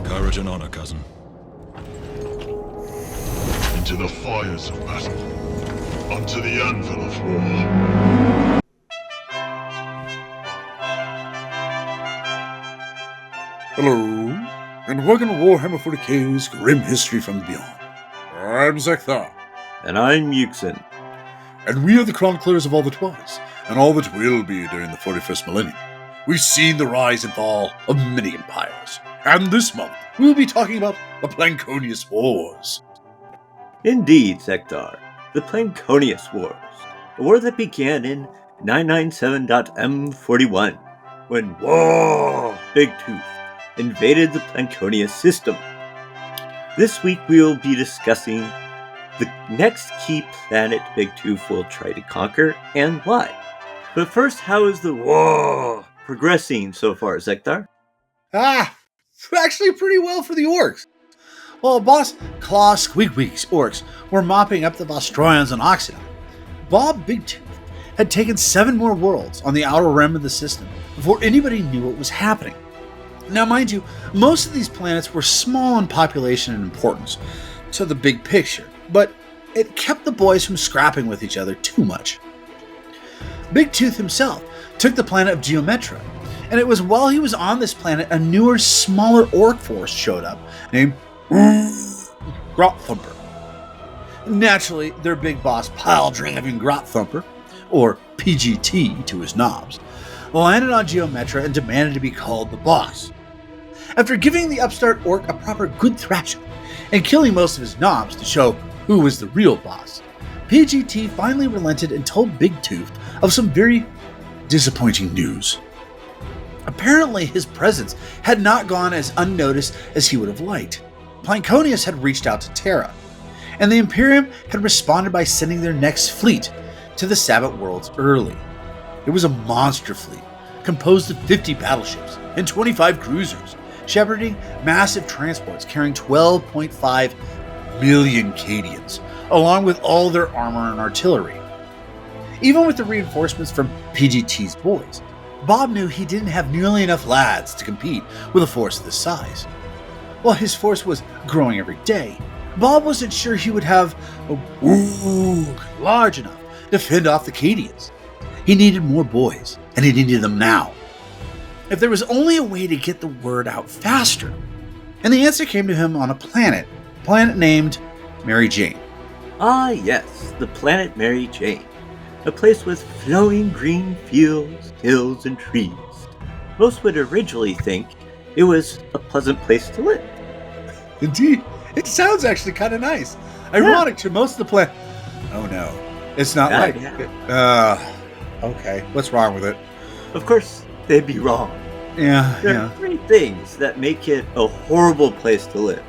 Courage and honor, cousin. Into the fires of battle, unto the anvil of war. Hello, and welcome to Warhammer 40k's Grim History from the Beyond. I'm Zeckthar. And I'm Yuksen. And we are the chroniclers of all that was, and all that will be during the 41st millennium. We've seen the rise and fall of many empires, and this month we'll be talking about the Plankonious Wars. Indeed, Zeckthar, the Plankonious Wars, a war that began in 997.M41, when Big Toofs invaded the Plankonious system. This week we will be discussing the next key planet Big Toof will try to conquer and why. But first, how is the war progressing so far, Zeckthar? Actually pretty well for the orcs. While boss Claw Squeakweek's orcs were mopping up the Vostroyans on Oxidon, Bob Big Toof had taken 7 more worlds on the outer rim of the system before anybody knew what was happening. Now, mind you, most of these planets were small in population and importance to the big picture, but it kept the boys from scrapping with each other too much. Big Tooth himself took the planet of Geometra, and it was while he was on this planet a newer, smaller orc force showed up named Grot Thumper. Naturally, their big boss, pile-driving Grot Thumper, or PGT to his knobs, landed on Geometra and demanded to be called the boss. After giving the upstart orc a proper good thrashing and killing most of his knobs to show who was the real boss, PGT finally relented and told Big Tooth of some very disappointing news. Apparently, his presence had not gone as unnoticed as he would have liked. Plankonious had reached out to Terra, and the Imperium had responded by sending their next fleet to the Sabbath worlds early. It was a monster fleet, composed of 50 battleships and 25 cruisers, shepherding massive transports carrying 12.5 million Cadians, along with all their armor and artillery. Even with the reinforcements from PGT's boys, Bob knew he didn't have nearly enough lads to compete with a force this size. While his force was growing every day, Bob wasn't sure he would have a large enough to fend off the Cadians. He needed more boys, and he needed them now. If there was only a way to get the word out faster, and the answer came to him on a planet named Mary Jane. Ah yes, the planet Mary Jane, a place with flowing green fields, hills, and trees. Most would originally think it was a pleasant place to live. Indeed, it sounds actually kind of nice. Ironic to most of the planet. Oh no, it's not like... Okay, what's wrong with it? Of course, they'd be wrong. There are 3 things that make it a horrible place to live.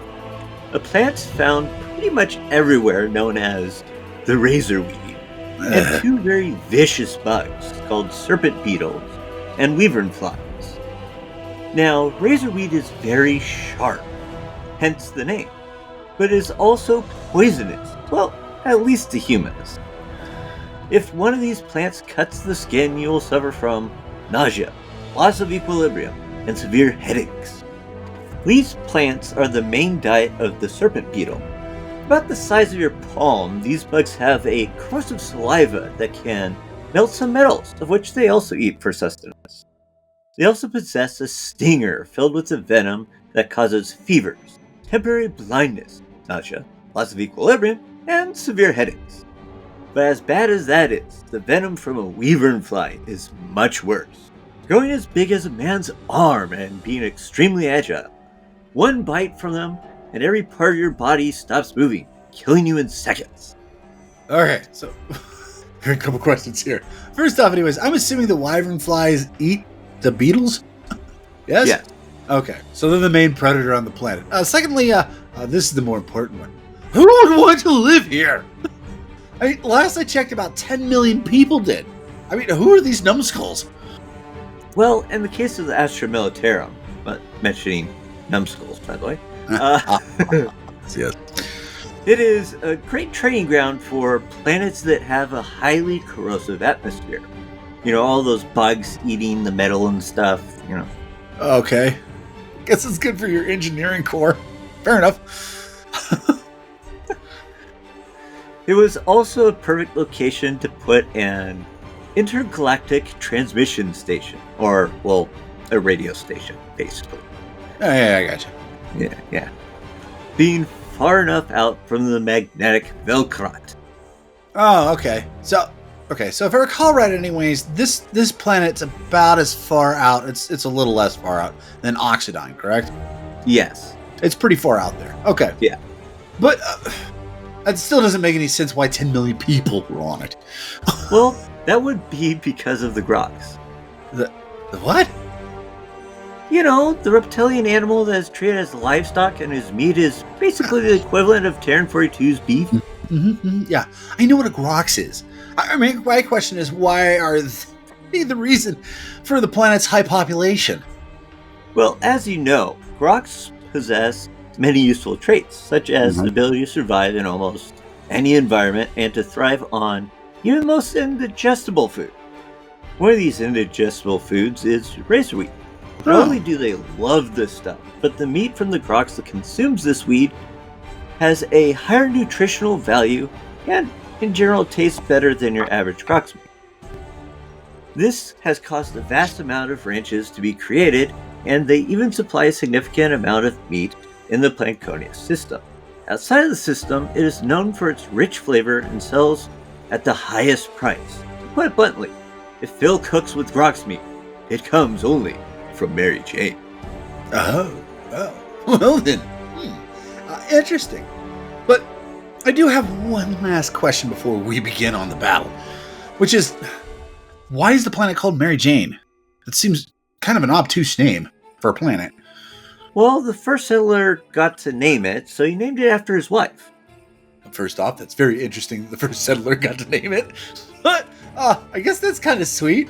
A plant found pretty much everywhere known as the razorweed, and 2 very vicious bugs called serpent beetles and weavern flies. Now, razorweed is very sharp, hence the name, but is also poisonous, well, at least to humans. If one of these plants cuts the skin, you will suffer from nausea, loss of equilibrium, and severe headaches. These plants are the main diet of the serpent beetle. About the size of your palm, these bugs have a corrosive saliva that can melt some metals, of which they also eat for sustenance. They also possess a stinger filled with a venom that causes fevers, temporary blindness, nausea, loss of equilibrium, and severe headaches. But as bad as that is, the venom from a weavern fly is much worse, growing as big as a man's arm and being extremely agile. One bite from them, and every part of your body stops moving, killing you in seconds. Okay, so a couple questions here. First off, anyways, I'm assuming the wyvern flies eat the beetles? Yes? Yeah. Okay, so they're the main predator on the planet. Secondly, this is the more important one. Who would want to live here? I mean, last I checked, about 10 million people did. I mean, who are these numbskulls? Well, in the case of the Astra Militarum, but mentioning numbskulls, by the way, Yes. it is a great training ground for planets that have a highly corrosive atmosphere. You know, all those bugs eating the metal and stuff, you know. Okay. Guess it's good for your engineering core. Fair enough. It was also a perfect location to put an intergalactic transmission station. Or, well, a radio station, basically. Oh, yeah, I gotcha. Yeah. Being far enough out from the magnetic Velkrot. Oh, okay. So if I recall right, anyways, this planet's about as far out. It's a little less far out than Oxidine, correct? Yes. It's pretty far out there. Okay. Yeah. But it still doesn't make any sense why 10 million people were on it. Well, that would be because of the Grox. The what? You know, the reptilian animal that is treated as livestock and whose meat is basically the equivalent of Terran 42's beef. Yeah, I know what a Grox is. I mean, my question is, why are they the reason for the planet's high population? Well, as you know, Grox possess many useful traits, such as the ability to survive in almost any environment and to thrive on even the most indigestible food. One of these indigestible foods is razor wheat. Not only do they love this stuff, but the meat from the Grox that consumes this weed has a higher nutritional value and, in general, tastes better than your average Grox meat. This has caused a vast amount of ranches to be created, and they even supply a significant amount of meat in the Plankonious system. Outside of the system, it is known for its rich flavor and sells at the highest price. To put it bluntly, if Phil cooks with Grox meat, it comes only from Mary Jane. Oh. Well then. Interesting. But I do have one last question before we begin on the battle, which is, why is the planet called Mary Jane? It seems kind of an obtuse name for a planet. Well, the first settler got to name it, so he named it after his wife. First off, that's very interesting. The first settler got to name it. But I guess that's kind of sweet.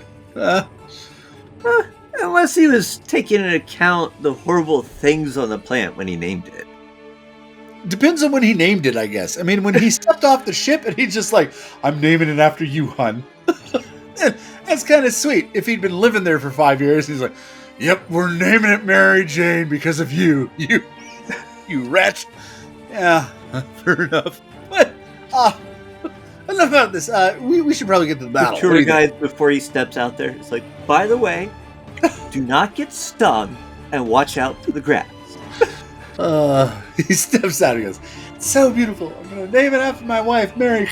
Unless he was taking into account the horrible things on the planet when he named it. Depends on when he named it, I guess. I mean, when he stepped off the ship and he's just like, I'm naming it after you, hun. That's kind of sweet. If he'd been living there for 5 years, he's like, yep, we're naming it Mary Jane because of you. You wretch. Yeah, fair enough. But, enough about this. We should probably get to the battle. The tour guide, before he steps out there, it's like, by the way, do not get stung and watch out for the grass. He steps out and goes, it's so beautiful. I'm going to name it after my wife, Mary.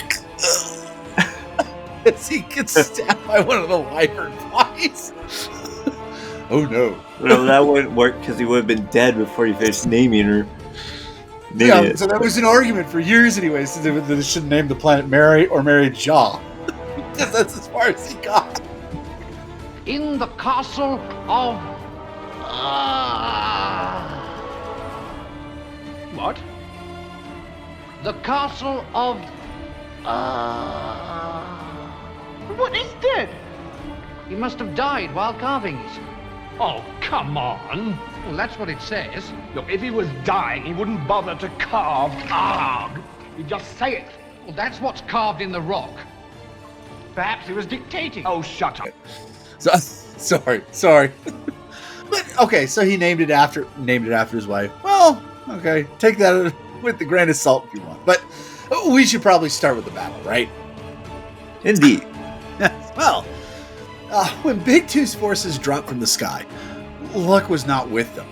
As he gets stabbed by one of the wyvern flies. Oh no. No, that wouldn't work because he would have been dead before he finished naming her. So that was an argument for years anyway, so they should name the planet Mary or Mary Jaw. Because that's as far as he got. In the castle of... What? The castle of... What, he's dead? He must have died while carving it. Oh, come on. Well, that's what it says. Look, if he was dying, he wouldn't bother to carve Arg. He'd just say it. Well, that's what's carved in the rock. Perhaps he was dictating. Oh, shut up. Sorry. But okay, so he named it after his wife. Well, okay, take that with a grain of salt if you want. But we should probably start with the battle, right? Indeed. Well, when Big Toofs' forces dropped from the sky, luck was not with them.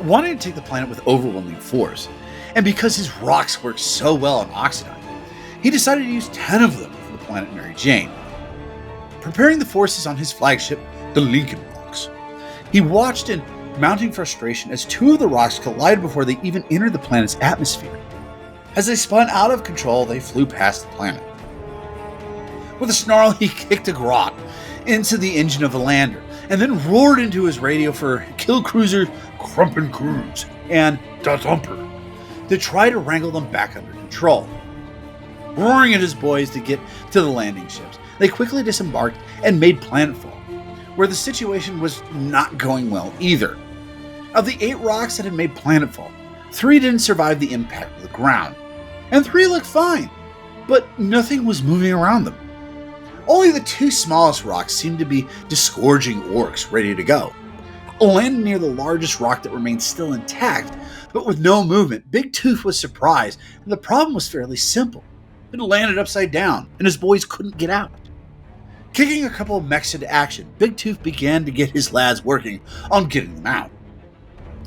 Wanting to take the planet with overwhelming force, and because his rocks worked so well on Oxidine, he decided to use 10 of them for the planet Mary Jane. Preparing the forces on his flagship, the Lincoln Rocks, he watched in mounting frustration as 2 of the rocks collided before they even entered the planet's atmosphere. As they spun out of control, they flew past the planet. With a snarl, he kicked a grot into the engine of the lander, and then roared into his radio for kill cruiser Crumpen Cruise and Da Thumper to try to wrangle them back under control. Roaring at his boys to get to the landing ships, they quickly disembarked and made planetfall, where the situation was not going well either. Of the 8 rocks that had made planetfall, 3 didn't survive the impact of the ground, and 3 looked fine, but nothing was moving around them. Only the 2 smallest rocks seemed to be disgorging orcs ready to go. Landing near the largest rock that remained still intact, but with no movement, Big Toof was surprised, and the problem was fairly simple. It landed upside down, and his boys couldn't get out. Kicking a couple of mechs into action, Big Toof began to get his lads working on getting them out.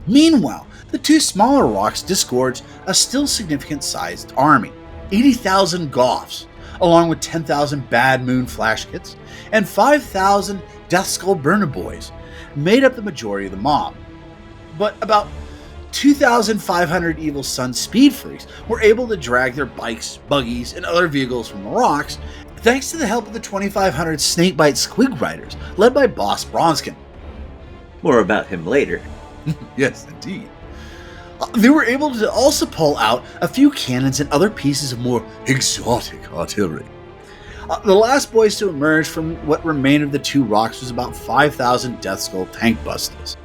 Meanwhile, the two smaller rocks disgorged a still significant-sized army, 80,000 Goths, along with 10,000 Bad Moon Flash Kits, and 5,000 Death Skull Burner Boys, made up the majority of the mob. But about 2,500 Evil Sun Speed Freaks were able to drag their bikes, buggies, and other vehicles from the rocks, thanks to the help of the 2,500 Snakebite Squig Riders, led by Boss Bronskin. More about him later. Yes, indeed. They were able to also pull out a few cannons and other pieces of more exotic artillery. The last boys to emerge from what remained of the two rocks was about 5,000 Death Skull tank busters.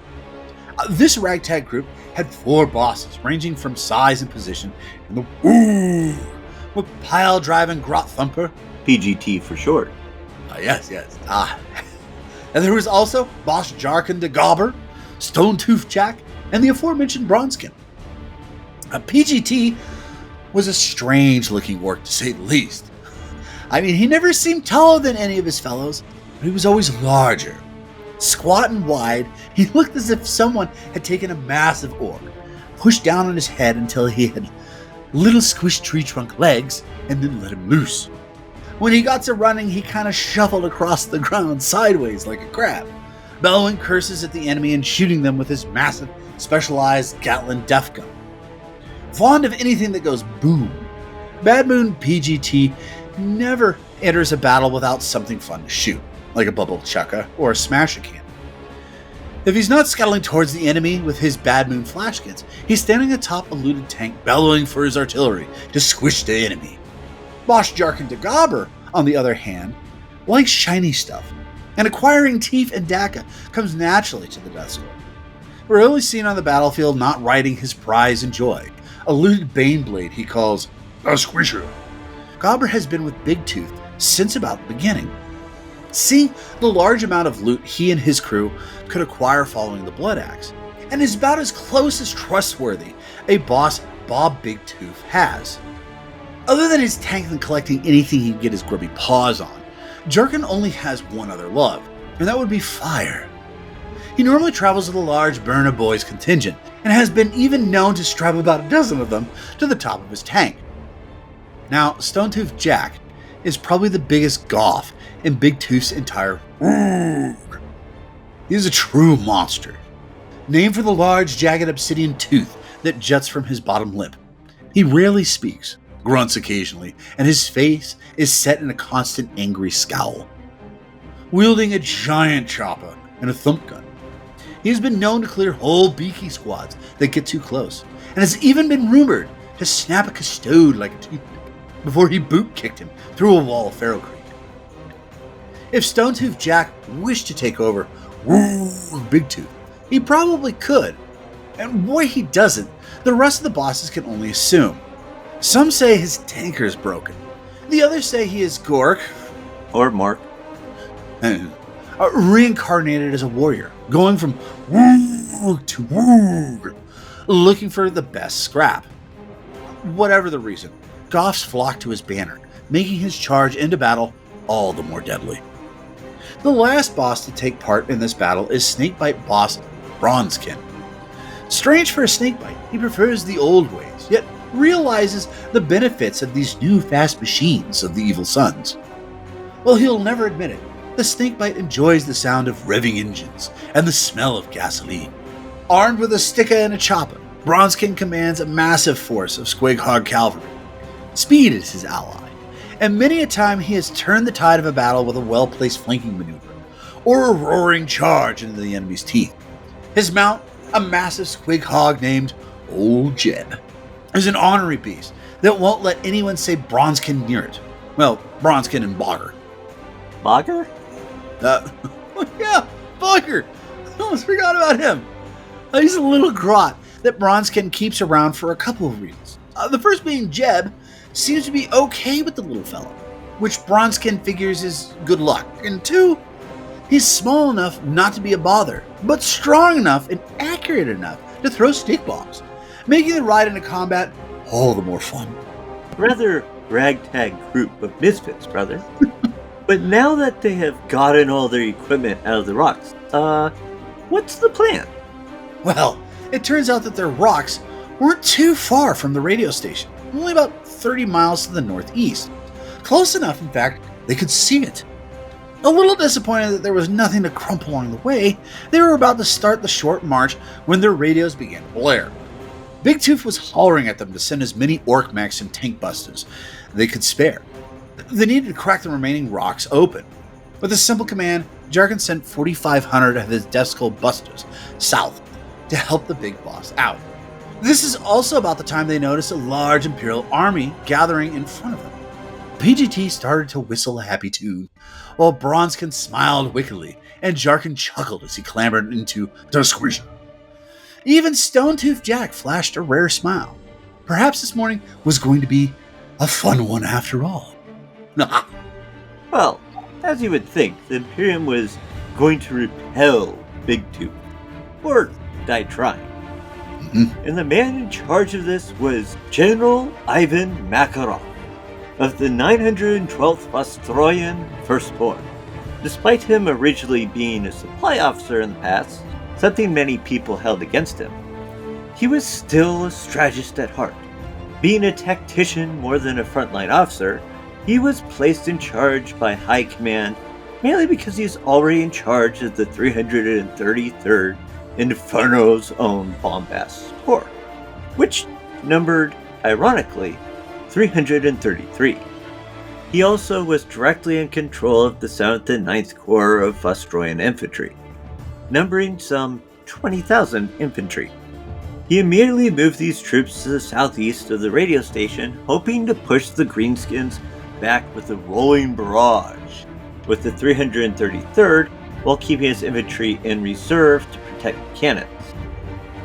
This ragtag group had 4 bosses, ranging from size and position in the woo, with Pile Driving Grot Thumper, PGT for short. Yes. And there was also Boss Jarkin de Gobber, Stone Tooth Jack, and the aforementioned Bronskin. PGT was a strange looking orc, to say the least. I mean, he never seemed taller than any of his fellows, but he was always larger. Squat and wide, he looked as if someone had taken a massive orc, pushed down on his head until he had little squished tree trunk legs, and then let him loose. When he got to running, he kind of shuffled across the ground sideways like a crab, bellowing curses at the enemy and shooting them with his massive, specialized Gatlin Def Gun. Fond of anything that goes boom, Bad Moon PGT never enters a battle without something fun to shoot, like a bubble chucka or a smasher can. If he's not scuttling towards the enemy with his Bad Moon flash kits, he's standing atop a looted tank bellowing for his artillery to squish the enemy. Boss Jarkin de Gobber, on the other hand, likes shiny stuff, and acquiring teeth and Daka comes naturally to the Death Skull. We're only seen on the battlefield not riding his prize and joy, a looted Baneblade he calls a squisher. Gobber has been with Big Tooth since about the beginning. Seeing the large amount of loot he and his crew could acquire following the Blood Axe, and is about as close as trustworthy a boss Bob Big Tooth has. Other than his tank and collecting anything he can get his grubby paws on, Jarkin only has one other love, and that would be fire. He normally travels with a large Burner Boys contingent, and has been even known to strap about a dozen of them to the top of his tank. Now, Stone Tooth Jack is probably the biggest goth in Big Toof's entire org. He is a true monster, named for the large jagged obsidian tooth that juts from his bottom lip. He rarely speaks, grunts occasionally, and his face is set in a constant angry scowl. Wielding a giant chopper and a thump gun, he has been known to clear whole beaky squads that get too close, and has even been rumored to snap a custode like a toothpick before he boot kicked him through a wall of Pharaoh Creek. If Stone Tooth Jack wished to take over Big Tooth, he probably could, and boy he doesn't. The rest of the bosses can only assume. Some say his tanker is broken, the others say he is Gork, Or Mark. Reincarnated as a warrior, going from Woog to Woog, looking for the best scrap. Whatever the reason, Goths flock to his banner, making his charge into battle all the more deadly. The last boss to take part in this battle is Snakebite boss Bronskin. Strange for a Snakebite, he prefers the old ways, yet realizes the benefits of these new fast machines of the Evil Sons. While he'll never admit it, the Snakebite enjoys the sound of revving engines and the smell of gasoline. Armed with a sticker and a chopper, Bronskin commands a massive force of Squighog cavalry. Speed is his ally, and many a time he has turned the tide of a battle with a well-placed flanking maneuver, or a roaring charge into the enemy's teeth. His mount, a massive Squighog named Old Jeb, is an ornery beast that won't let anyone say Bronskin near it. Well, Bronskin and Bogger. Bogger? Yeah, Bogger! I almost forgot about him. He's a little grot that Bronskin keeps around for a couple of reasons. The first being Jeb seems to be okay with the little fellow, which Bronskin figures is good luck. And two, He's small enough not to be a bother, but strong enough and accurate enough to throw stick bombs, making the ride into combat all the more fun. Rather ragtag group of misfits, brother. But now that they have gotten all their equipment out of the rocks, what's the plan? Well, it turns out that their rocks weren't too far from the radio station, only about 30 miles to the northeast. Close enough, in fact, they could see it. A little disappointed that there was nothing to crumple along the way, they were about to start the short march when their radios began to blare. Big Toof was hollering at them to send as many orc mechs and tank busters they could spare. They needed to crack the remaining rocks open. With a simple command, Jarkin sent 4,500 of his Deathskull busters south to help the big boss out. This is also about the time they noticed a large Imperial army gathering in front of them. Pt2 started to whistle a happy tune, while Bronzkin smiled wickedly and Jarkin chuckled as he clambered into Discretion. Even Stone-Tooth Jack flashed a rare smile. Perhaps this morning was going to be a fun one after all. Well, as you would think, the Imperium was going to repel Big Toof, or die trying. And the man in charge of this was General Ivan Makarov of the 912th Vostroyan Firstborn. Despite him originally being a supply officer in the past, something many people held against him, he was still a strategist at heart. Being a tactician more than a frontline officer, he was placed in charge by High Command mainly because he's already in charge of the 333rd Inferno's own bombast corps, which numbered, ironically, 333. He also was directly in control of the 7th and 9th Corps of Vostroyan infantry, numbering some 20,000 infantry. He immediately moved these troops to the southeast of the radio station, hoping to push the Greenskins back with a rolling barrage with the 333rd while keeping his infantry in reserve to protect the cannons.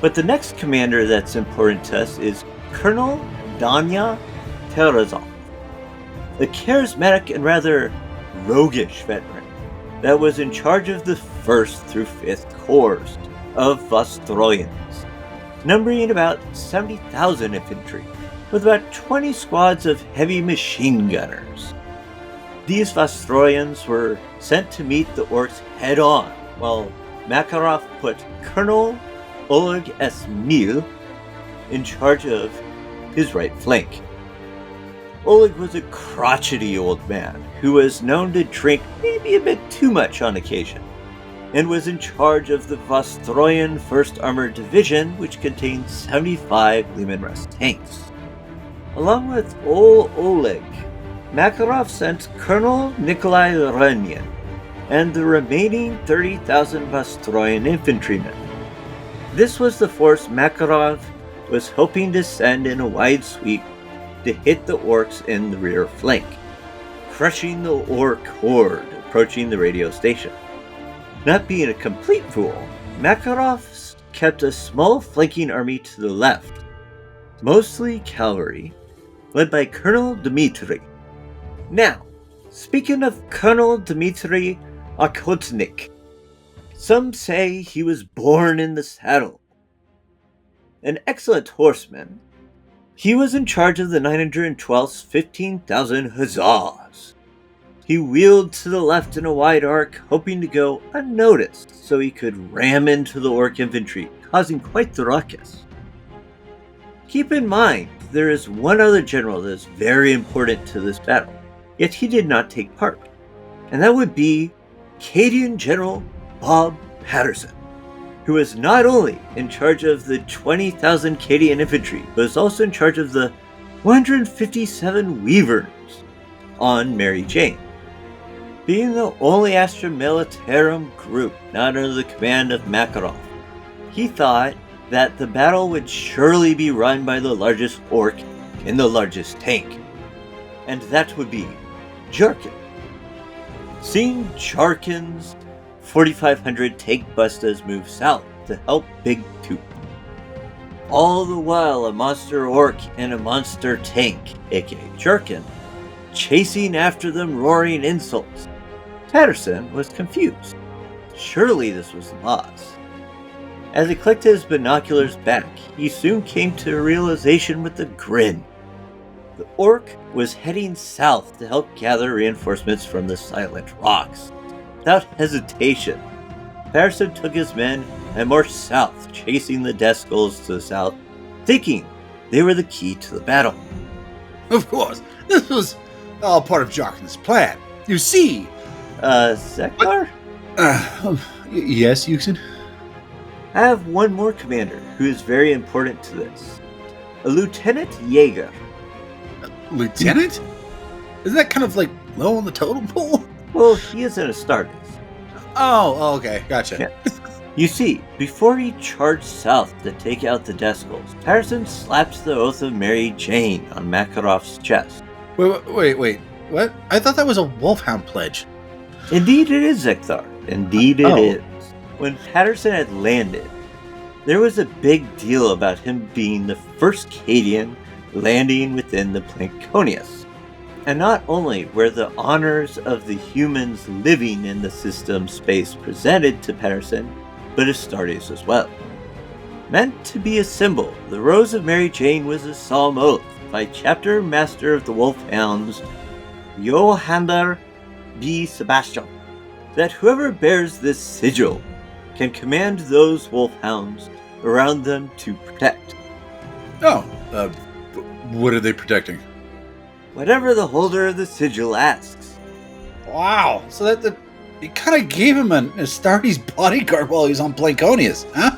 But the next commander that's important to us is Colonel Danya Terezov, a charismatic and rather roguish veteran that was in charge of the 1st through 5th Corps of Vostroyans, numbering about 70,000 infantry, with about 20 squads of heavy machine gunners. These Vostroyans were sent to meet the orcs head-on, while Makarov put Colonel Oleg Esmil in charge of his right flank. Oleg was a crotchety old man who was known to drink maybe a bit too much on occasion, and was in charge of the Vostroyan 1st Armored Division, which contained 75 Leman Russ tanks. Along with Oleg, Makarov sent Colonel Nikolai Runyan and the remaining 30,000 Vostroyan infantrymen. This was the force Makarov was hoping to send in a wide sweep to hit the orcs in the rear flank, crushing the orc horde approaching the radio station. Not being a complete fool, Makarov kept a small flanking army to the left, mostly cavalry, led by Colonel Dmitry. Now, speaking of Colonel Dmitry Okhotnik, some say he was born in the saddle. An excellent horseman, he was in charge of the 912's 15,000 hussars. He wheeled to the left in a wide arc, hoping to go unnoticed so he could ram into the orc infantry, causing quite the ruckus. Keep in mind, there is one other general that is very important to this battle, yet he did not take part, and that would be Cadian General Bob Patterson, who was not only in charge of the 20,000 Cadian infantry, but was also in charge of the 157 Weavers on Mary Jane. Being the only Astra Militarum group not under the command of Makarov, he thought that the battle would surely be run by the largest orc in the largest tank, and that would be Jarkin. Seeing Jarkin's 4,500 tank bustas move south to help Big Toof, all the while a monster orc and a monster tank, aka Jarkin, chasing after them roaring insults, Patterson was confused. Surely this was the boss. As he clicked his binoculars back, he soon came to a realization with a grin. The orc was heading south to help gather reinforcements from the Silent Rocks. Without hesitation, Patterson took his men and marched south, chasing the Death Skulls to the south, thinking they were the key to the battle. Of course, this was all part of Jarkin's plan. You see... Zeckthar? Yes, Yuksen? I have one more commander who is very important to this. A Lieutenant Jaeger. Lieutenant? Isn't that kind of like low on the totem pole? Well, he is an Astartes. Oh, okay, gotcha. Yeah. You see, before he charged south to take out the Death Skulls, Patterson slapped the Oath of Mary Jane on Makarov's chest. Wait, what? I thought that was a Wolfhound pledge. Indeed it is, Zeckthar. Indeed it is. When Patterson had landed, there was a big deal about him being the first Cadian landing within the Plankonious. And not only were the honors of the humans living in the system space presented to Patterson, but Astartes as well. Meant to be a symbol, the Rose of Mary Jane was a solemn oath by Chapter Master of the Wolfhounds, Johander B. Sebastian, that whoever bears this sigil can command those wolfhounds around them to protect. What are they protecting? Whatever the holder of the sigil asks. Wow, so that it kind of gave him an Astartes bodyguard while he was on Plankonious, huh?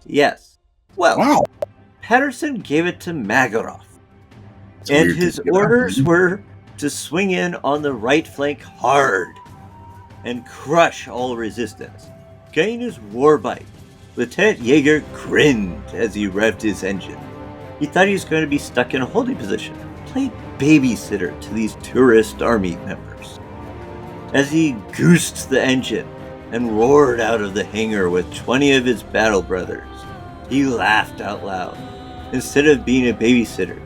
Yes. Well, wow. Patterson gave it to Makarov, and his orders were to swing in on the right flank hard and crush all resistance. Getting his war bike, Lieutenant Jaeger grinned as he revved his engine. He thought he was going to be stuck in a holding position, playing babysitter to these tourist army members. As he goosed the engine and roared out of the hangar with 20 of his battle brothers, he laughed out loud. Instead of being a babysitter,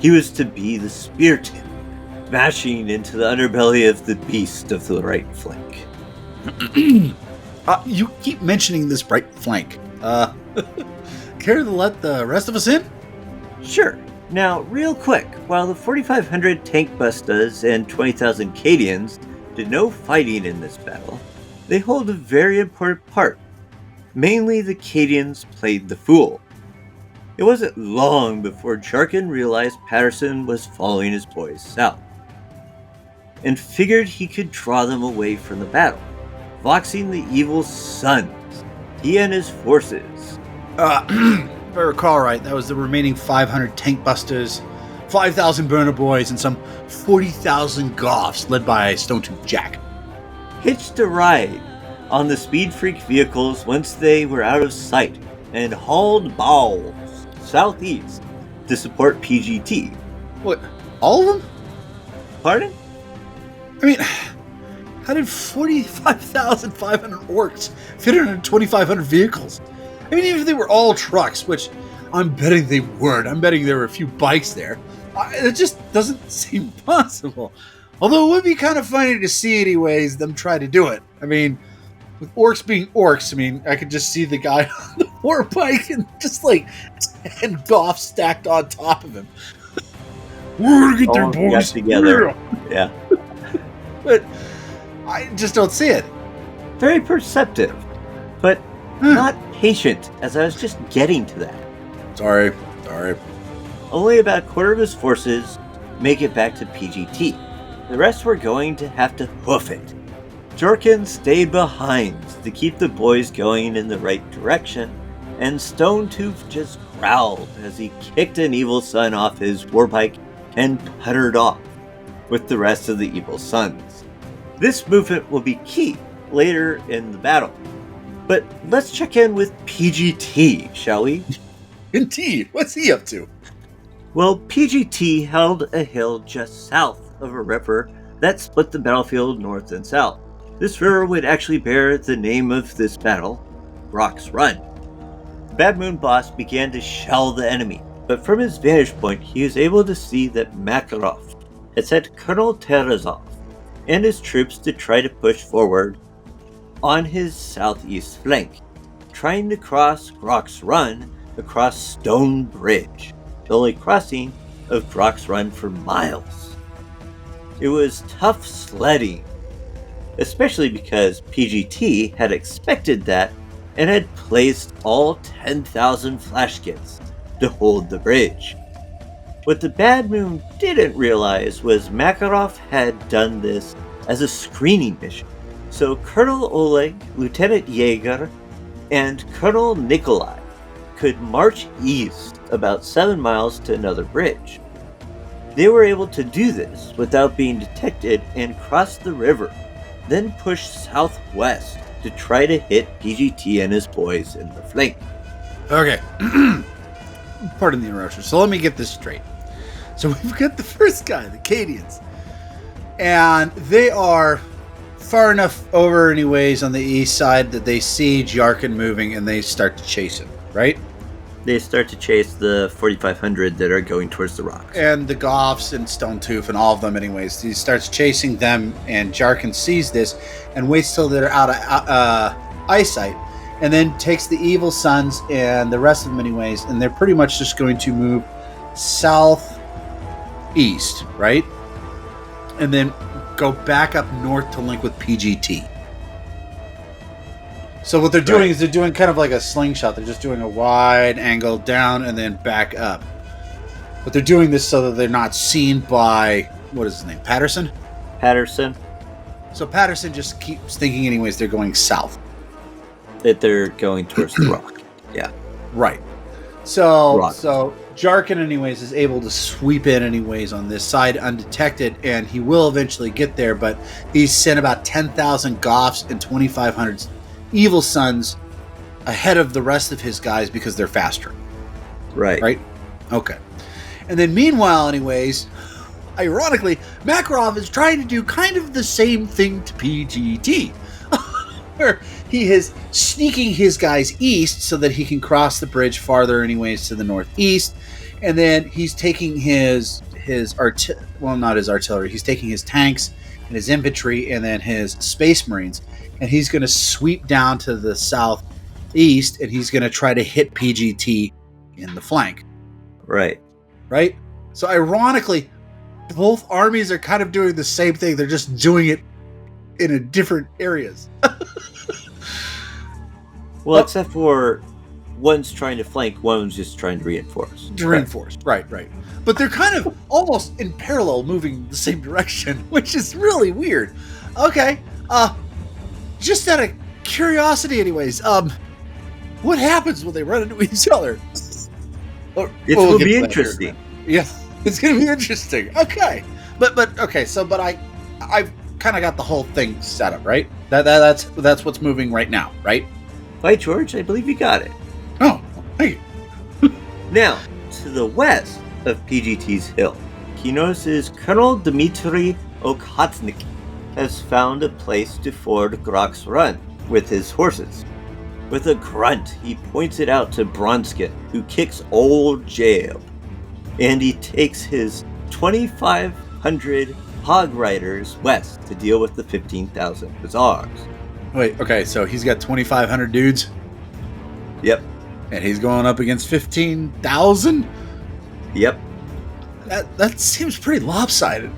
he was to be the spear tip, smashing into the underbelly of the beast of the right flank. You keep mentioning this right flank. Care to let the rest of us in? Sure. Now, real quick, while the 4,500 tank bustas and 20,000 Cadians did no fighting in this battle, they hold a very important part. Mainly the Cadians played the fool. It wasn't long before Jarkin realized Patterson was following his boys south, and figured he could draw them away from the battle, voxing the evil sons, he and his forces. If I recall right, that was the remaining 500 tank busters, 5,000 burner boys, and some 40,000 Goths led by Stone Tooth Jack. Hitched a ride on the Speed Freak vehicles once they were out of sight, and hauled balls southeast to support PGT. What, all of them? Pardon? I mean, how did 45,500 orcs fit in 2,500 vehicles? I mean, even if they were all trucks, which I'm betting they weren't, I'm betting there were a few bikes there, it just doesn't seem possible. Although it would be kind of funny to see anyways, them try to do it. I mean, with orcs being orcs, I mean, I could just see the guy on the war bike and just like 10 Goths stacked on top of him. We're gonna get their boys together. Yeah. But I just don't see it. Very perceptive, but not patient, as I was just getting to that. Sorry. Only about a quarter of his forces make it back to PGT. The rest were going to have to hoof it. Jorkin stayed behind to keep the boys going in the right direction, and Stone Tooth just growled as he kicked an evil son off his warbike and puttered off with the rest of the evil sons. This movement will be key later in the battle. But let's check in with PGT, shall we? Indeed. What's he up to? Well, PGT held a hill just south of a river that split the battlefield north and south. This river would actually bear the name of this battle, Grox Run. The Bad Moon boss began to shell the enemy, but from his vantage point he was able to see that Makarov had sent Colonel Terezov and his troops to try to push forward on his southeast flank, trying to cross Grox Run across Stone Bridge, the only crossing of Grox Run for miles. It was tough sledding, especially because PGT had expected that and had placed all 10,000 flash kits to hold the bridge. What the Bad Moon didn't realize was Makarov had done this as a screening mission, so Colonel Oleg, Lieutenant Jaeger, and Colonel Nikolai could march east about 7 miles to another bridge. They were able to do this without being detected and cross the river, then push southwest to try to hit PGT and his boys in the flank. Okay. Pardon the interruption. So let me get this straight. So we've got the first guy, the Cadians. And they are far enough over anyways on the east side that they see Jarkin moving and they start to chase him, right? They start to chase the 4,500 that are going towards the rocks. And the Goths and Stone Tooth and all of them anyways. He starts chasing them and Jarkin sees this and waits till they're out of eyesight and then takes the Evil Sons and the rest of them anyways, and they're pretty much just going to move southeast, right? And then go back up north to link with PGT. So what they're doing is they're doing kind of like a slingshot. They're just doing a wide angle down and then back up. But they're doing this so that they're not seen by, what is his name, Patterson? Patterson. So Patterson just keeps thinking anyways they're going south. That they're going towards the rock. Yeah. Right. So Rock. So Jarkin anyways is able to sweep in anyways on this side undetected, and he will eventually get there, but he's sent about 10,000 Goths and 2,500 Evil Sons ahead of the rest of his guys because they're faster. Right. Right? Okay. And then meanwhile, anyways, ironically, Makarov is trying to do kind of the same thing to PGT. Where he is sneaking his guys east so that he can cross the bridge farther anyways to the northeast. And then he's taking his not his artillery, he's taking his tanks and his infantry and then his space marines. And he's going to sweep down to the southeast and he's going to try to hit PGT in the flank. Right. Right? So ironically, both armies are kind of doing the same thing. They're just doing it in a different areas. Well, except for one's trying to flank, one's just trying to reinforce. Right. But they're kind of almost in parallel moving the same direction, which is really weird. Okay. Just out of curiosity anyways, what happens when they run into each other? It will be interesting. Yeah, it's going to be interesting. Okay. But okay, so I've kind of got the whole thing set up, right? That's what's moving right now, right? By George, I believe you got it. Oh, thank you. Now, to the west of PGT's hill, he notices Colonel Dmitry Okhotnik has found a place to ford Grox Run with his horses. With a grunt, he points it out to Bronskin, who kicks old jail, and he takes his 2,500 hog riders west to deal with the 15,000 Hussars. Wait, okay, so he's got 2,500 dudes? Yep. And he's going up against 15,000? Yep. That seems pretty lopsided.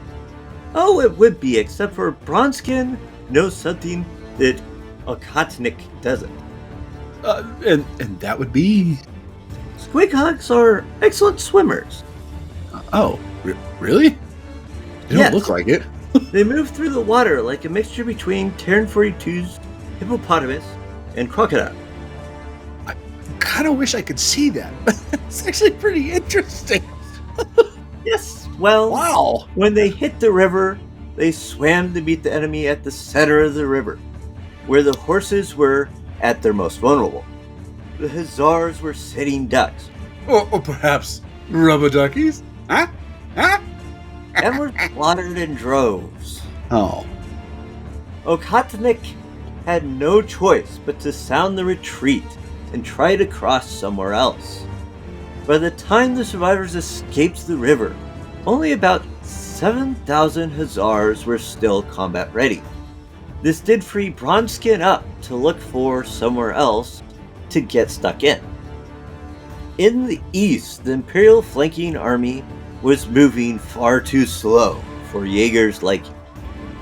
Oh, it would be, except for Bronskin knows something that Okhotnik doesn't. And that would be... Squighogs are excellent swimmers. Oh, really? They Yes. don't look like it. They move through the water like a mixture between Terran 42's hippopotamus and crocodile. I kind of wish I could see that. It's actually pretty interesting. Yes, well, Wow. when they hit the river, they swam to meet the enemy at the center of the river, where the horses were at their most vulnerable. The Hussars were sitting ducks, Or perhaps rubber duckies? Huh? and were slaughtered in droves. Oh. Okhotnik had no choice but to sound the retreat and try to cross somewhere else. By the time the survivors escaped the river, only about 7,000 Hussars were still combat ready. This did free Bronskin up to look for somewhere else to get stuck in. In the east, the Imperial flanking army was moving far too slow for Jaeger's liking.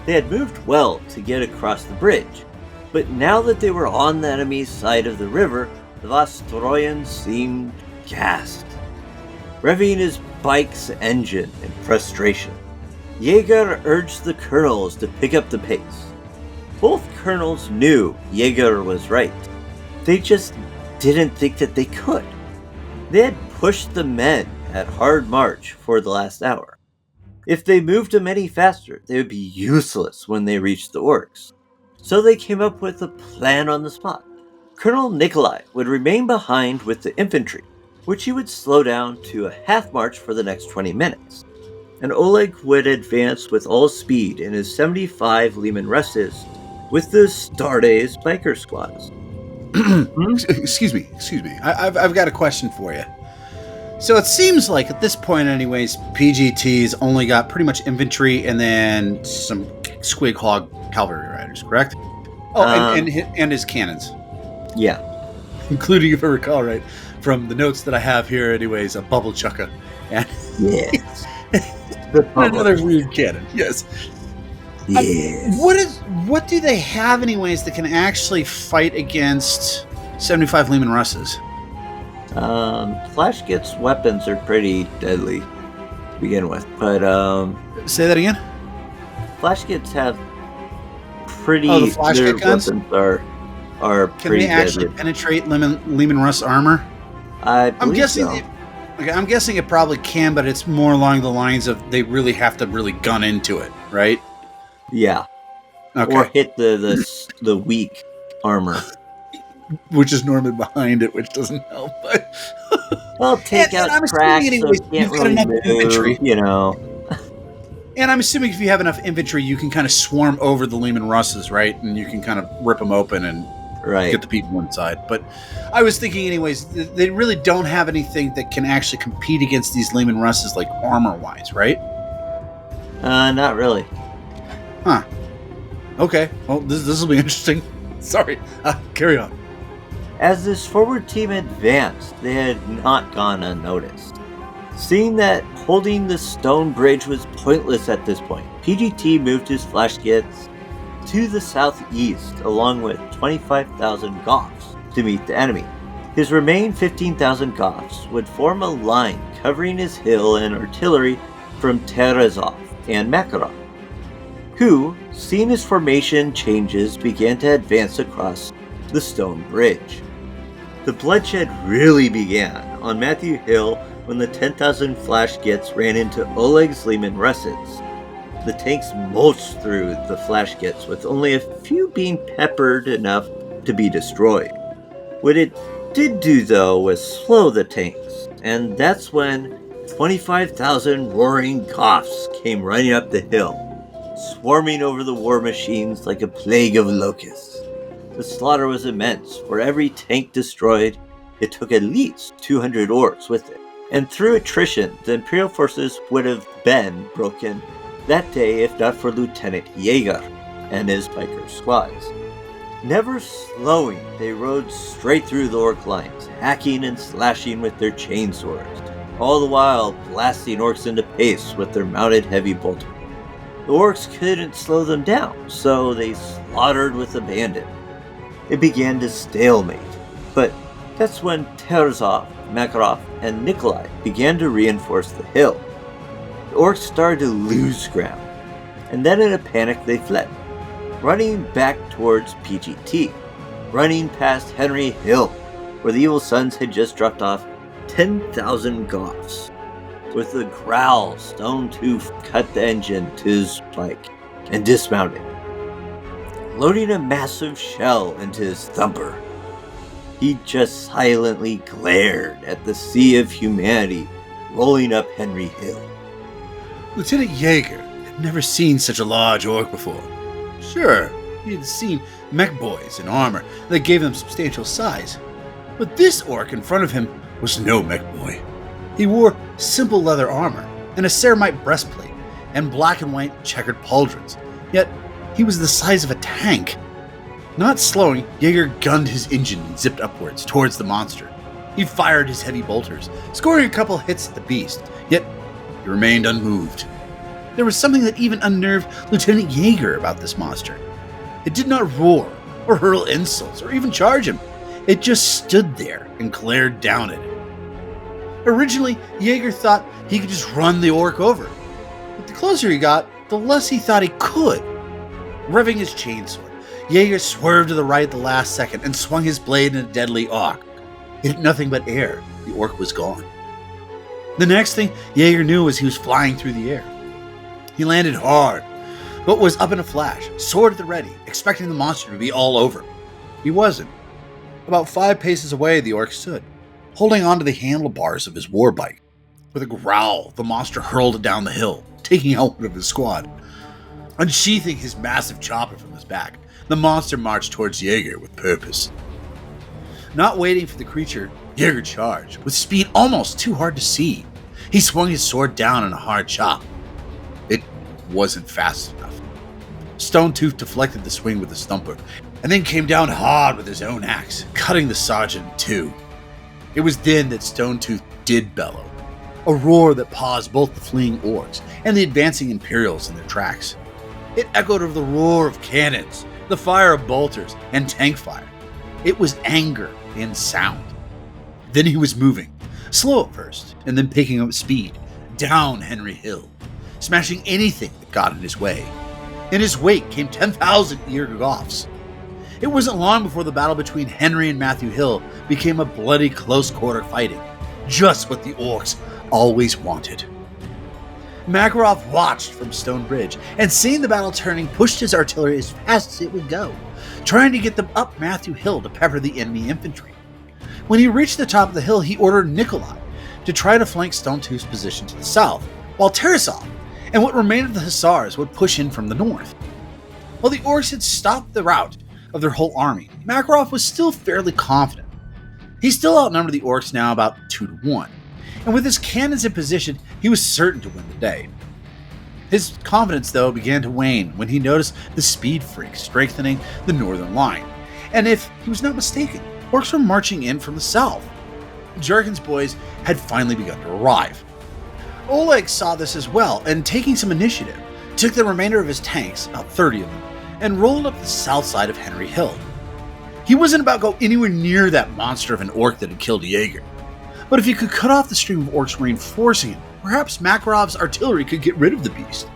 They had moved well to get across the bridge, but now that they were on the enemy's side of the river, the Vostroyan seemed gassed, revving his bike's engine in frustration. Jaeger urged the colonels to pick up the pace. Both colonels knew Jaeger was right. They just didn't think that they could. They had pushed the men at hard march for the last hour. If they moved them any faster, they would be useless when they reached the orcs. So they came up with a plan on the spot. Colonel Nikolai would remain behind with the infantry, which he would slow down to a half march for the next 20 minutes. And Oleg would advance with all speed in his 75 Leman Russes with the Stardays flanker squads. Excuse me. I've got a question for you. So it seems like at this point anyways, PGT's only got pretty much infantry and then some squig hog cavalry riders, correct? Oh, and his cannons. Yeah. Including, if I recall right, from the notes that I have here anyways, a bubble chucka. And Yes. another weird cannon, yes. Yes. What do they have anyways that can actually fight against 75 Leman Russes? Flashkit's weapons are pretty deadly to begin with, but Say that again? Flashkits have pretty the flash their kit guns? weapons are Can pretty they actually deadly. penetrate Leman Russ armor? I'm guessing. so. I'm guessing it probably can, but it's more along the lines of they really have to really gun into it, right? Yeah. Okay. Or hit the weak armor. Which is normally behind it, which doesn't help. But Well, take out I'm cracks assuming so anyways, it you've can't got really enough move, infantry. you know. And I'm assuming if you have enough infantry, you can kind of swarm over the Leman Russes, right? And you can kind of rip them open and Right. get the people inside. But I was thinking, anyways, they really don't have anything that can actually compete against these Leman Russes, like armor-wise, right? Not really. Huh. Okay. Well, this will be interesting. Sorry. Carry on. As this forward team advanced, they had not gone unnoticed. Seeing that holding the stone bridge was pointless at this point, PGT moved his flashkits to the southeast along with 25,000 Goths to meet the enemy. His remaining 15,000 Goths would form a line covering his hill and artillery from Terezov and Makarov, who, seeing his formation changes, began to advance across the stone bridge. The bloodshed really began on Matthew Hill when the 10,000 flashkits ran into Oleg's Leman Russes. The tanks mulched through the flashkits, with only a few being peppered enough to be destroyed. What it did do, though, was slow the tanks, and that's when 25,000 roaring Goths came running up the hill, swarming over the war machines like a plague of locusts. The slaughter was immense. For every tank destroyed, it took at least 200 orcs with it. And through attrition, the Imperial forces would have been broken that day if not for Lieutenant Jaeger and his biker squads. Never slowing, they rode straight through the orc lines, hacking and slashing with their chainswords, all the while blasting orcs into pace with their mounted heavy bolter. The orcs couldn't slow them down, so they slaughtered with abandon. It began to stalemate, but that's when Terezov, Makarov, and Nikolai began to reinforce the hill. The orcs started to lose ground, and then in a panic they fled, running back towards PGT, running past Henry Hill, where the Evil Sons had just dropped off 10,000 Goths. With a growl, Stone Tooth cut the engine to his bike and dismounted, loading a massive shell into his thumper. He just silently glared at the sea of humanity rolling up Henry Hill. Lieutenant Jaeger had never seen such a large orc before. Sure, he had seen mech boys in armor that gave them substantial size, but this orc in front of him was no mech boy. He wore simple leather armor and a ceramite breastplate and black and white checkered pauldrons, yet He was the size of a tank. Not slowing, Jaeger gunned his engine and zipped upwards towards the monster. He fired his heavy bolters, scoring a couple hits at the beast, yet he remained unmoved. There was something that even unnerved Lieutenant Jaeger about this monster. It did not roar, or hurl insults, or even charge him. It just stood there and glared down at him. Originally, Jaeger thought he could just run the orc over, but the closer he got, the less he thought he could. Revving his chainsaw, Jaeger swerved to the right at the last second and swung his blade in a deadly arc. It hit nothing but air. The orc was gone. The next thing Jaeger knew was he was flying through the air. He landed hard, but was up in a flash, sword at the ready, expecting the monster to be all over him. He wasn't. About 5 paces away, the orc stood, holding onto the handlebars of his war bike. With a growl, the monster hurled it down the hill, taking out one of his squad. Unsheathing his massive chopper from his back, the monster marched towards Jaeger with purpose. Not waiting for the creature, Jaeger charged, with speed almost too hard to see. He swung his sword down in a hard chop. It wasn't fast enough. Stone Tooth deflected the swing with a stumper, and then came down hard with his own axe, cutting the sergeant in two. It was then that Stone Tooth did bellow, a roar that paused both the fleeing orcs and the advancing Imperials in their tracks. It echoed over the roar of cannons, the fire of bolters, and tank fire. It was anger in sound. Then he was moving, slow at first, and then picking up speed, down Henry Hill, smashing anything that got in his way. In his wake came 10,000 ear goffs. It wasn't long before the battle between Henry and Matthew Hill became a bloody close-quarter fighting, just what the orcs always wanted. Makarov watched from Stone Bridge, and seeing the battle turning, pushed his artillery as fast as it would go, trying to get them up Matthew Hill to pepper the enemy infantry. When he reached the top of the hill, he ordered Nikolai to try to flank Stone Tooth's position to the south, while Tarasov and what remained of the Hussars would push in from the north. While the orcs had stopped the rout of their whole army, Makarov was still fairly confident. He still outnumbered the orcs now about 2-1, and with his cannons in position, he was certain to win the day. His confidence, though, began to wane when he noticed the speed freak strengthening the northern line, and if he was not mistaken, orcs were marching in from the south. Jarkin's boys had finally begun to arrive. Oleg saw this as well, and taking some initiative, took the remainder of his tanks, about 30 of them, and rolled up the south side of Henry Hill. He wasn't about to go anywhere near that monster of an orc that had killed Jaeger, but if he could cut off the stream of orcs reinforcing him, perhaps Makarov's artillery could get rid of the beast.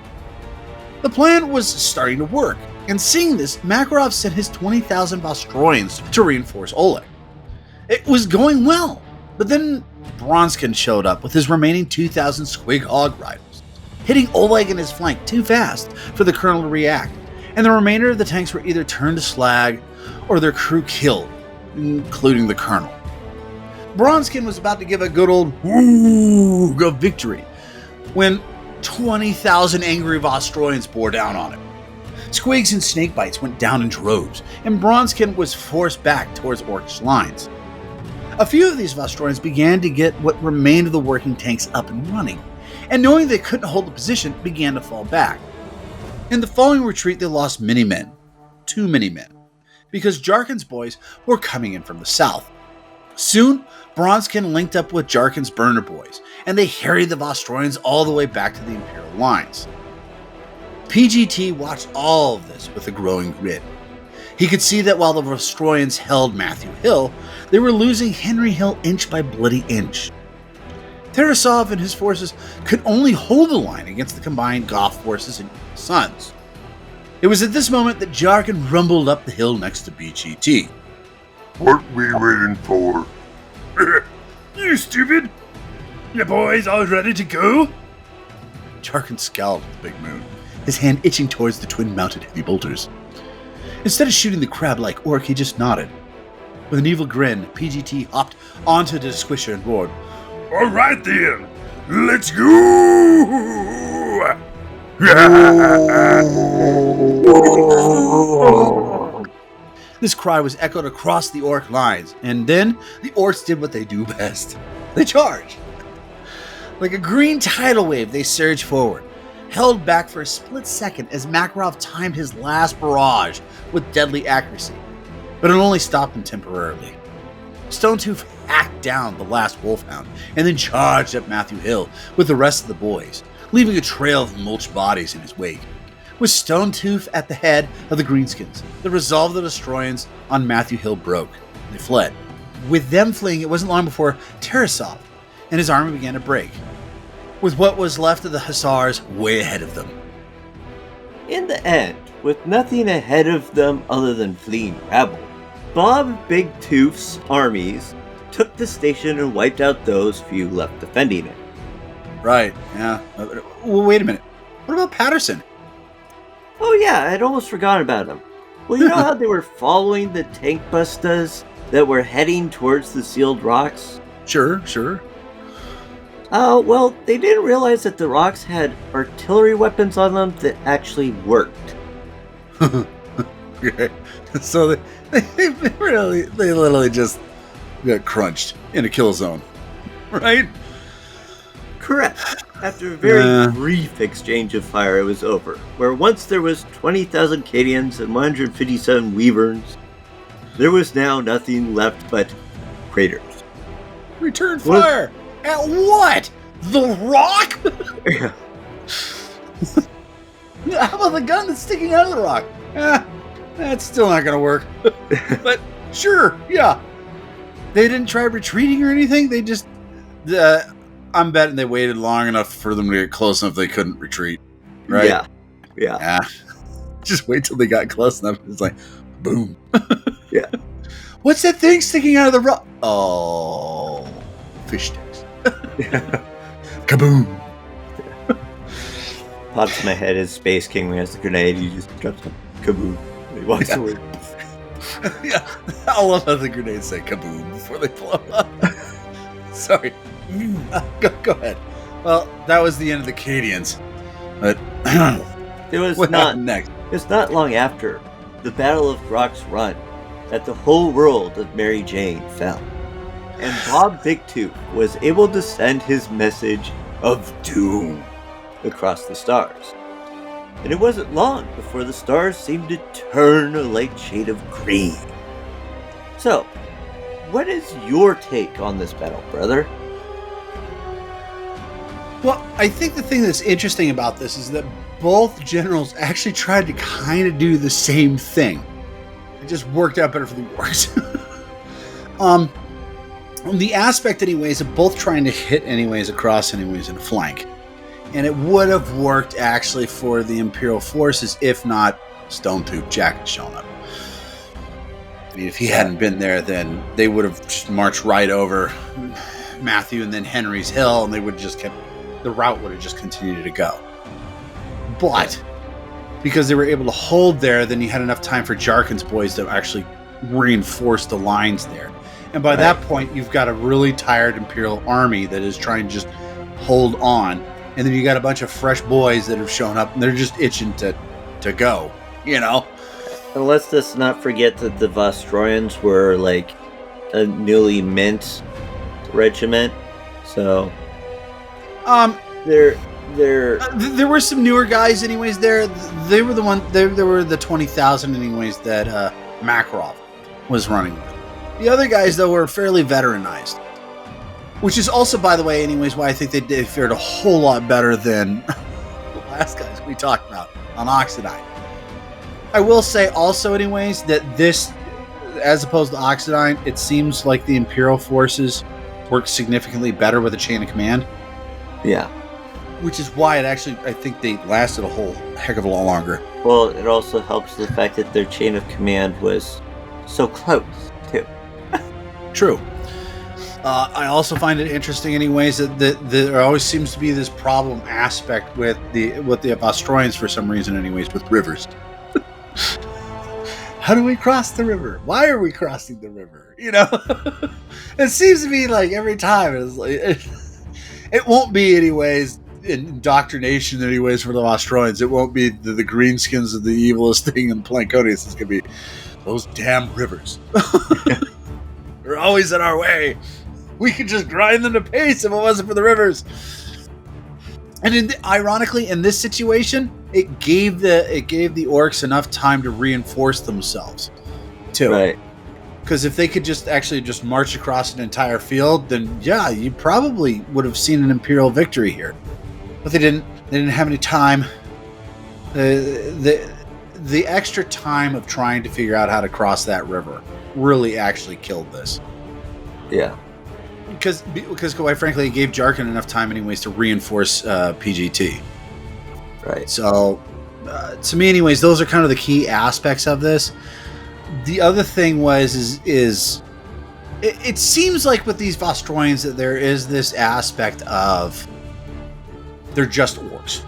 The plan was starting to work, and seeing this, Makarov sent his 20,000 Vostroyans to reinforce Oleg. It was going well, but then Bronskin showed up with his remaining 2,000 Squig Hog Riders, hitting Oleg in his flank too fast for the colonel to react, and the remainder of the tanks were either turned to slag or their crew killed, including the colonel. Bronskin was about to give a good old woo of victory when 20,000 angry Vostroyans bore down on him. Squigs and snakebites went down in droves, and Bronskin was forced back towards Orcish lines. A few of these Vostroyans began to get what remained of the working tanks up and running, and knowing they couldn't hold the position, began to fall back. In the following retreat, they lost many men. Too many men. Because Jarkin's boys were coming in from the south. Soon, Bronskin linked up with Jarkin's burner boys, and they harried the Vostroyans all the way back to the Imperial lines. PGT watched all of this with a growing grin. He could see that while the Vostroyans held Matthew Hill, they were losing Henry Hill inch by bloody inch. Tarasov and his forces could only hold the line against the combined Goth forces and Sons. It was at this moment that Jarkin rumbled up the hill next to BGT. What we waiting for? You stupid! Your boys all ready to go? Jarkin scowled at the big moon, his hand itching towards the twin-mounted heavy bolters. Instead of shooting the crab-like orc, he just nodded. With an evil grin, PGT hopped onto the squisher and roared, All right then, let's go! This cry was echoed across the orc lines, and then the orcs did what they do best. They charged. Like a green tidal wave, they surged forward. held back for a split second as Makarov timed his last barrage with deadly accuracy, but it only stopped him temporarily. Stonetooth hacked down the last wolfhound and then charged up Matthew Hill with the rest of the boys, leaving a trail of mulched bodies in his wake. With Stonetooth at the head of the Greenskins, the resolve of the Destroyans on Matthew Hill broke. They fled. With them fleeing, it wasn't long before Tarasov and his army began to break, with what was left of the Hussars way ahead of them. In the end, with nothing ahead of them other than fleeing rabble, Bob Big Toofs' armies took the station and wiped out those few left defending it. Right, yeah. Well, wait a minute. What about Patterson? Oh yeah, I'd almost forgotten about him. Well, you know how they were following the tank bustas that were heading towards the sealed rocks? Sure. Well, they didn't realize that the rocks had artillery weapons on them that actually worked. Okay. So they literally just got crunched in a kill zone, right? Correct. After a very brief exchange of fire, it was over. Where once there was 20,000 Cadians and 157 Wyverns, there was now nothing left but craters. Return fire! At what? The rock? How about the gun that's sticking out of the rock? That's still not gonna work. But sure, yeah. They didn't try retreating or anything. They just... I'm betting they waited long enough for them to get close enough they couldn't retreat. Right? Yeah. Just wait till they got close enough. It's like, boom. Yeah. What's that thing sticking out of the rock? Oh, fish sticks. Kaboom. Pops in my head is Space King when he has the grenade. He just drops a kaboom. He walks away. Yeah, I love how the grenades say kaboom before they blow up. Sorry. Go ahead. Well, that was the end of the Cadians. But it was what not happened next? It's not long after the Battle of Grox Run that the whole world of Mary Jane fell, and Bob Big Tooth was able to send his message of doom across the stars. And it wasn't long before the stars seemed to turn a light shade of green. So, what is your take on this battle, brother? Well, I think the thing that's interesting about this is that both generals actually tried to kind of do the same thing. It just worked out better for the Orcs. The aspect, anyways, of both trying to hit anyways across anyways in a flank. And it would have worked actually for the Imperial forces if not Stonetooth Jack had shown up. I mean, if he hadn't been there, then they would have just marched right over Matthew and then Henry's Hill, and they would have just kept... the route would have just continued to go. But because they were able to hold there, then you had enough time for Jarkin's boys to actually reinforce the lines there. And by that point, you've got a really tired Imperial army that is trying to just hold on. And then you got a bunch of fresh boys that have shown up, and they're just itching to go, you know? And let's not forget that the Vostroyans were like a newly mint regiment. So... there were some newer guys anyways there. They were they were the 20,000 anyways that Makarov was running with. The other guys though were fairly veteranized, which is also, by the way, anyways, why I think they fared a whole lot better than the last guys we talked about on Oxidine. I will say also anyways that this, as opposed to Oxidine, it seems like the Imperial forces work significantly better with a chain of command. Yeah. Which is why it actually, I think they lasted a whole heck of a lot longer. Well, it also helps the fact that their chain of command was so close, too. True. I also find it interesting anyways that there always seems to be this problem aspect with the Vostroyans for some reason anyways with rivers. How do we cross the river? Why are we crossing the river? You know? It seems to be like every time it's like... It won't be anyways indoctrination anyways for the Vostroyans. It won't be the greenskins of the evilest thing in Plankonious. It's going to be those damn rivers. They're always in our way. We could just grind them to pace if it wasn't for the rivers. And ironically, in this situation, it gave the orcs enough time to reinforce themselves, too. Right. Because if they could just march across an entire field, then yeah, you probably would have seen an Imperial victory here. But they didn't. They didn't have any time. The extra time of trying to figure out how to cross that river really actually killed this. Yeah. Because quite frankly, it gave Jarkin enough time anyways to reinforce PGT. Right. So, to me anyways, those are kind of the key aspects of this. The other thing it seems like with these Vostroyans that there is this aspect of they're just orcs.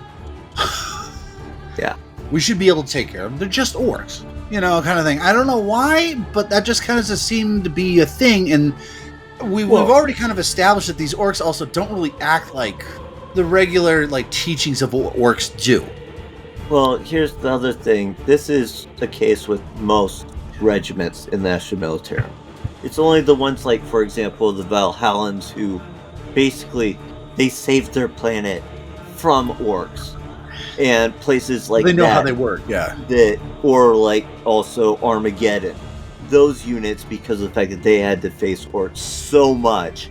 Yeah. We should be able to take care of them. They're just orcs. Kind of thing. I don't know why, but that just kind of seemed to be a thing, and we've already kind of established that these orcs also don't really act like the regular teachings of what orcs do. Well, here's the other thing. This is the case with most regiments in the Astra Militarum. It's only the ones like, for example, the Valhallans who basically they saved their planet from orcs and places like that. They know how they work, yeah. Or also Armageddon. Those units, because of the fact that they had to face orcs so much,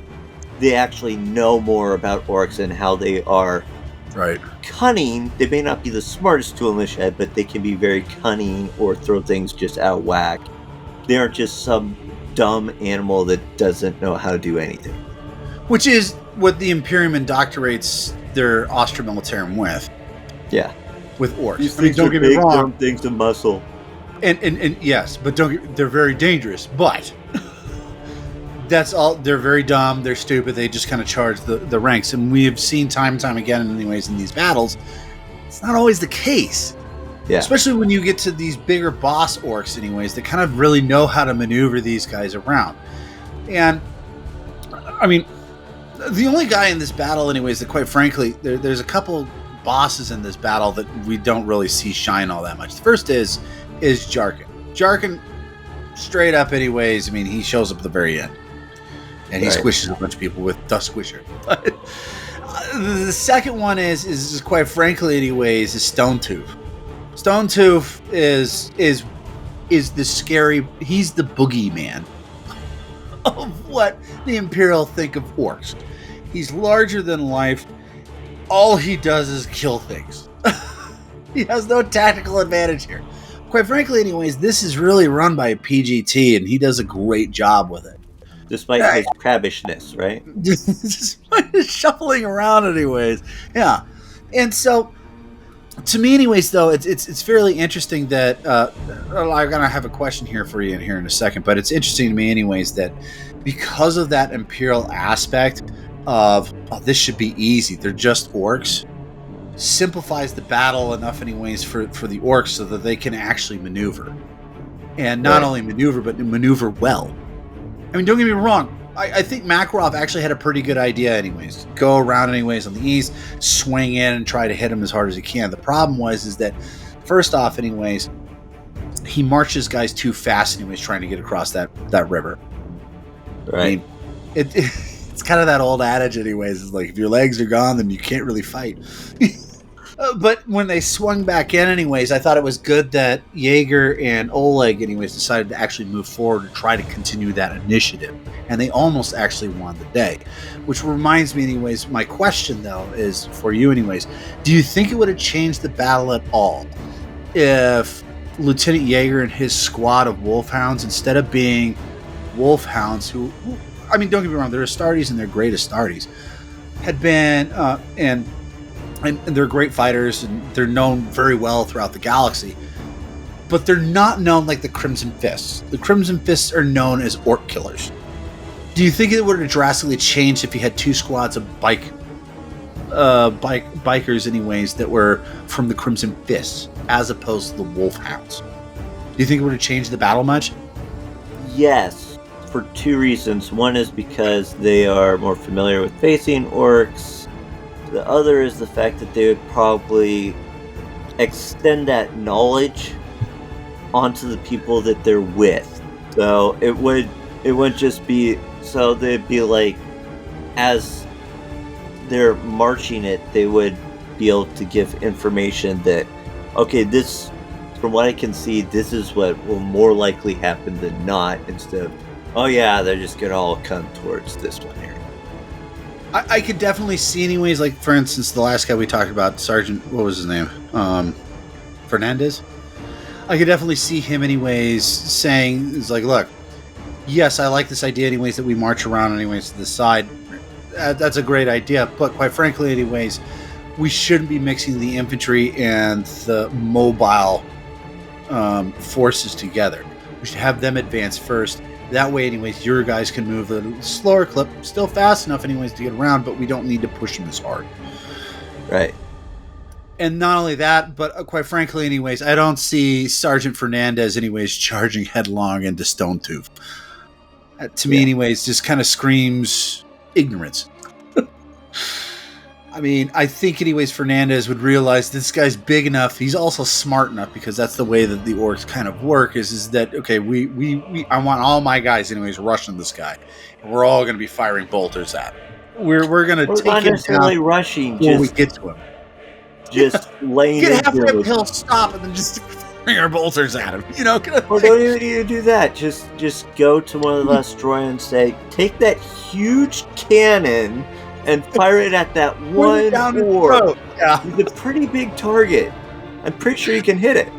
they actually know more about orcs and how they are cunning. They may not be the smartest tool in the shed, but they can be very cunning or throw things just out of whack. They aren't just some dumb animal that doesn't know how to do anything. Which is what the Imperium indoctrinates their Astra Militarum with. Yeah. With orcs. These things don't get me wrong. Dumb things to muscle. And yes, but they're very dangerous. But that's all. They're very dumb. They're stupid. They just kind of charge the ranks. And we have seen time and time again, anyways, in these battles, it's not always the case. Yeah. Especially when you get to these bigger boss orcs, anyways, that kind of really know how to maneuver these guys around. And I mean, the only guy in this battle, anyways, that quite frankly, there's a couple bosses in this battle that we don't really see shine all that much. The first is Jarkin. Jarkin, straight up, anyways. I mean, he shows up at the very end, and he squishes a bunch of people with Dust Squisher. But the second one is quite frankly, anyways, is Stone Tooth. Stone Tooth is the scary. He's the boogeyman of what the Imperial think of orcs. He's larger than life. All he does is kill things. He has no tactical advantage here. Quite frankly, anyways, this is really run by a PGT, and he does a great job with it. Despite his crabbishness, right? Despite his shuffling around, anyways. Yeah. And so, to me, anyways, though, it's fairly interesting that I'm gonna have a question here for you in a second, but it's interesting to me, anyways, that because of that Imperial aspect of this should be easy, they're just orcs, simplifies the battle enough, anyways, for the orcs so that they can actually maneuver, and not only maneuver but maneuver well. I mean, don't get me wrong. I think Makarov actually had a pretty good idea anyways. Go around anyways on the east, swing in and try to hit him as hard as he can. The problem is that first off anyways, he marches guys too fast anyways trying to get across that river. Right. I mean, it's kind of that old adage anyways. It's like if your legs are gone, then you can't really fight. But when they swung back in anyways, I thought it was good that Jaeger and Oleg anyways decided to actually move forward and try to continue that initiative. And they almost actually won the day. Which reminds me anyways, my question though is for you anyways, do you think it would have changed the battle at all if Lieutenant Jaeger and his squad of Wolfhounds, instead of being Wolfhounds who I mean, don't get me wrong, they're Astartes and they're great Astartes, had been, and they're great fighters, and they're known very well throughout the galaxy, but they're not known like the Crimson Fists. The Crimson Fists are known as orc killers. Do you think it would have drastically changed if you had two squads of bikers anyways that were from the Crimson Fists as opposed to the Wolfhounds? Do you think it would have changed the battle much? Yes, for two reasons. One is because they are more familiar with facing orcs. The other is the fact that they would probably extend that knowledge onto the people that they're with. So it would just be, so they'd be like, as they're marching it, they would be able to give information that, okay, this, from what I can see, this is what will more likely happen than not, instead of, oh yeah, they're just going to all come towards this one area. I could definitely see anyways, like, for instance, the last guy we talked about, Sergeant, what was his name? Fernandez? I could definitely see him anyways saying, it's like, look, yes, I like this idea anyways that we march around anyways to the side. That's a great idea, but quite frankly anyways, we shouldn't be mixing the infantry and the mobile forces together. We should have them advance first. That way anyways, your guys can move at a slower clip, still fast enough anyways to get around, but we don't need to push them as hard. Right. And not only that, but quite frankly anyways, I don't see Sergeant Fernandez anyways charging headlong into Stone Tooth. To me anyways, just kind of screams ignorance. I mean, I think anyways Fernandez would realize this guy's big enough. He's also smart enough, because that's the way that the orcs kind of work, is that, okay, I want all my guys anyways rushing this guy. We're all going to be firing bolters at him. We're going to take not him necessarily down rushing, before we get to him. Just laying Get halfway into uphill, stop, and then just firing our bolters at him. You know? Or don't even need to do that. Just go to one of the Lastroy and say, take that huge cannon and fire it at that one orc. Yeah. It's a pretty big target. I'm pretty sure you can hit it.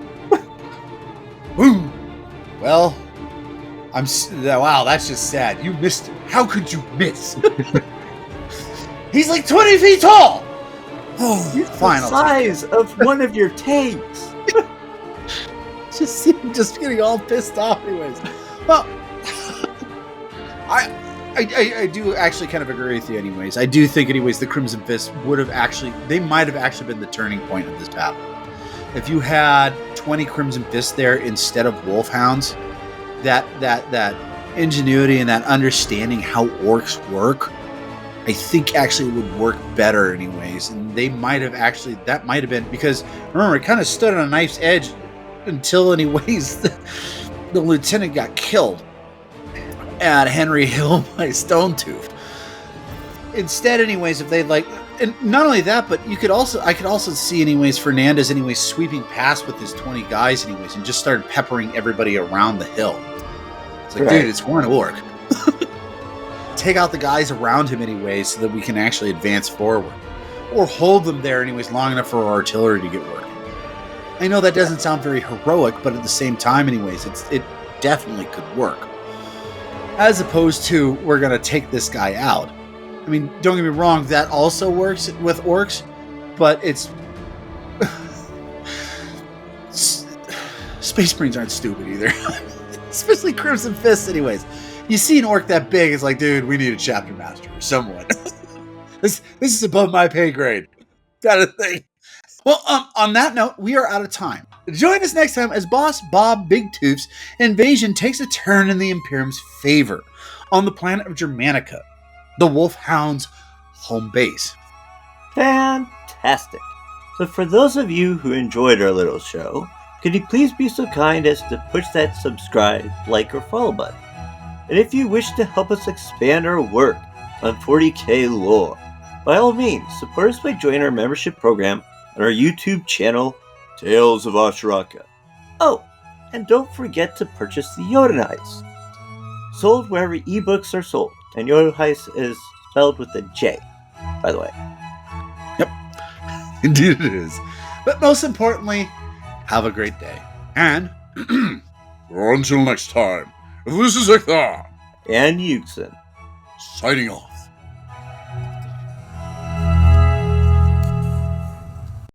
Woo! Well, wow, that's just sad. You missed it. How could you miss? He's like 20 feet tall! Oh, He's the size of one of your tanks. just getting all pissed off anyways. Well, I do actually kind of agree with you anyways. I do think anyways the Crimson Fist might have actually been the turning point of this battle. If you had 20 Crimson Fists there instead of Wolfhounds, that ingenuity and that understanding how orcs work, I think actually would work better anyways. And that might have been, because remember, it kind of stood on a knife's edge until anyways the lieutenant got killed at Henry Hill by Stone Tooth. Instead anyways, if they'd like, and not only that, but I could also see anyways Fernandez anyways sweeping past with his 20 guys anyways and just started peppering everybody around the hill. It's like, dude, it's one orc. Take out the guys around him anyways so that we can actually advance forward. Or hold them there anyways long enough for our artillery to get working. I know that doesn't sound very heroic, but at the same time anyways, it definitely could work. As opposed to, we're going to take this guy out. I mean, don't get me wrong, that also works with orcs, but it's... Space Marines aren't stupid either. Especially Crimson Fists anyways. You see an orc that big, it's like, dude, we need a chapter master or someone. This is above my pay grade. Kind of thing. Well, on that note, we are out of time. Join us next time as Boss Bob Big Toofs' invasion takes a turn in the Imperium's favor on the planet of Germanica, the Wolfhound's home base. Fantastic. So for those of you who enjoyed our little show, could you please be so kind as to push that subscribe, like, or follow button? And if you wish to help us expand our work on 40k lore, by all means, support us by joining our membership program on our YouTube channel, Tales of Ashraka. Oh, and don't forget to purchase the Yoda Heist. Sold wherever ebooks are sold, and Yoda Heist is spelled with a J, by the way. Yep, indeed it is. But most importantly, have a great day. And Until next time, this is Zeckthar. And Yuksen. Signing off.